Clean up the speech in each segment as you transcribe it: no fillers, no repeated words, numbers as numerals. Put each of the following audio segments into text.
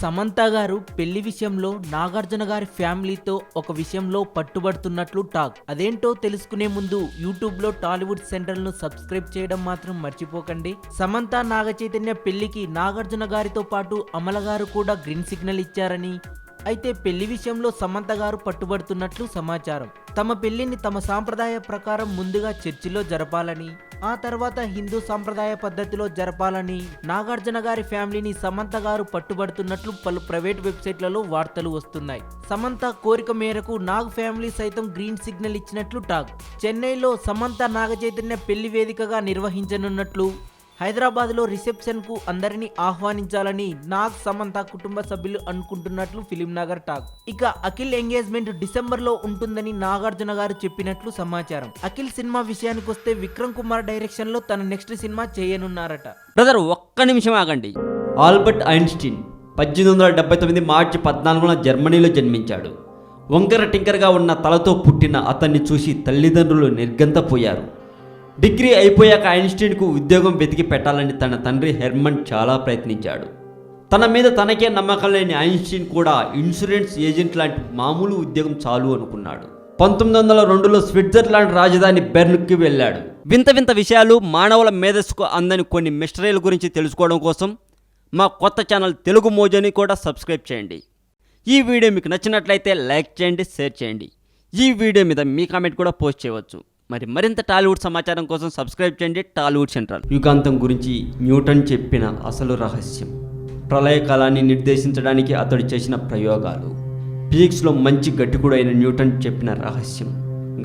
సమంత గారు పెళ్లి విషయంలో నాగార్జున గారి ఫ్యామిలీతో ఒక విషయంలో పట్టుబడుతున్నట్లు టాక్. అదేంటో తెలుసుకునే ముందు యూట్యూబ్ లో టాలీవుడ్ సెంట్రల్ ను సబ్స్క్రైబ్ చేయడం మాత్రం మర్చిపోకండి. సమంత నాగ చైతన్య పెళ్లికి నాగార్జున గారితో పాటు అమల గారు కూడా గ్రీన్ సిగ్నల్ ఇచ్చారని, అయితే పెళ్లి విషయంలో సమంత గారు పట్టుబడుతున్నట్లు సమాచారం. తమ పెళ్లిని తమ సాంప్రదాయ ప్రకారం ముందుగా చర్చిలో జరపాలని, ఆ తర్వాత హిందూ సాంప్రదాయ పద్ధతిలో జరపాలని నాగార్జున గారి ఫ్యామిలీని సమంత గారు పట్టుబడుతున్నట్లు పలు ప్రైవేట్ వెబ్సైట్లలో వార్తలు వస్తున్నాయి. సమంత కోరిక మేరకు నాగ్ ఫ్యామిలీ సైతం గ్రీన్ సిగ్నల్ ఇచ్చినట్లు టాక్. చెన్నైలో సమంత నాగ చైతన్య పెళ్లి వేదికగా నిర్వహించనున్నట్లు, హైదరాబాద్ లో రిసెప్షన్ కు అందరినీ ఆహ్వానించాలని నాగ్ సమంత కుటుంబ సభ్యులు అనుకుంటున్నట్లు ఫిలిం నగర్ టాక్. ఇక అఖిల్ ఎంగేజ్మెంట్ డిసెంబర్ లో ఉంటుందని నాగార్జున గారు చెప్పినట్లు సమాచారం. అఖిల్ సినిమా విషయానికి వస్తే విక్రమ్ కుమార్ డైరెక్షన్ లో తన నెక్స్ట్ సినిమా చేయనున్నారట. బ్రదర్ ఒక్క నిమిషం ఆగండి. ఆల్బర్ట్ ఐన్స్టీన్ 1879 మార్చి 14న జర్మనీలో జన్మించాడు. వంకర టింకరగా ఉన్న తలతో పుట్టిన అతన్ని చూసి తల్లిదండ్రులు నిర్గంతపోయారు. డిగ్రీ అయిపోయాక ఐన్స్టీన్కు ఉద్యోగం వెతికి పెట్టాలని తన తండ్రి హెర్మన్ చాలా ప్రయత్నించాడు. తన మీద తనకే నమ్మకం లేని ఐన్స్టీన్ కూడా ఇన్సూరెన్స్ ఏజెంట్ లాంటి మామూలు ఉద్యోగం చాలు అనుకున్నాడు. 1902లో స్విట్జర్లాండ్ రాజధాని బెర్న్కి వెళ్ళాడు. వింత వింత విషయాలు, మానవుల మేధస్సుకు అందని కొన్ని మిస్టరీల గురించి తెలుసుకోవడం కోసం మా కొత్త ఛానల్ తెలుగు మోజోని కూడా సబ్స్క్రైబ్ చేయండి. ఈ వీడియో మీకు నచ్చినట్లయితే లైక్ చేయండి, షేర్ చేయండి. ఈ వీడియో మీద మీ కామెంట్ కూడా పోస్ట్ చేయవచ్చు. మరింత టాలీవుడ్ సమాచారం కోసం సబ్స్క్రైబ్ చేయండి టాలీవుడ్ సెంట్రల్. యుగాంతం గురించి న్యూటన్ చెప్పిన అసలు రహస్యం, ప్రళయకాలాన్ని నిర్దేశించడానికి అతడు చేసిన ప్రయోగాలు, ఫిజిక్స్లో మంచి గట్టికుడైన న్యూటన్ చెప్పిన రహస్యం,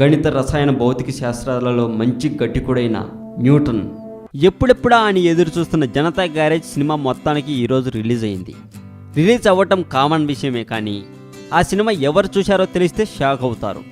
గణిత రసాయన భౌతిక శాస్త్రాలలో మంచి గట్టికుడైన న్యూటన్. ఎప్పుడెప్పుడా అని ఎదురు చూస్తున్న జనతా గ్యారేజ్ సినిమా మొత్తానికి ఈరోజు రిలీజ్ అయింది. రిలీజ్ అవ్వటం కామన్ విషయమే, కానీ ఆ సినిమా ఎవరు చూశారో తెలిస్తే షాక్ అవుతారు.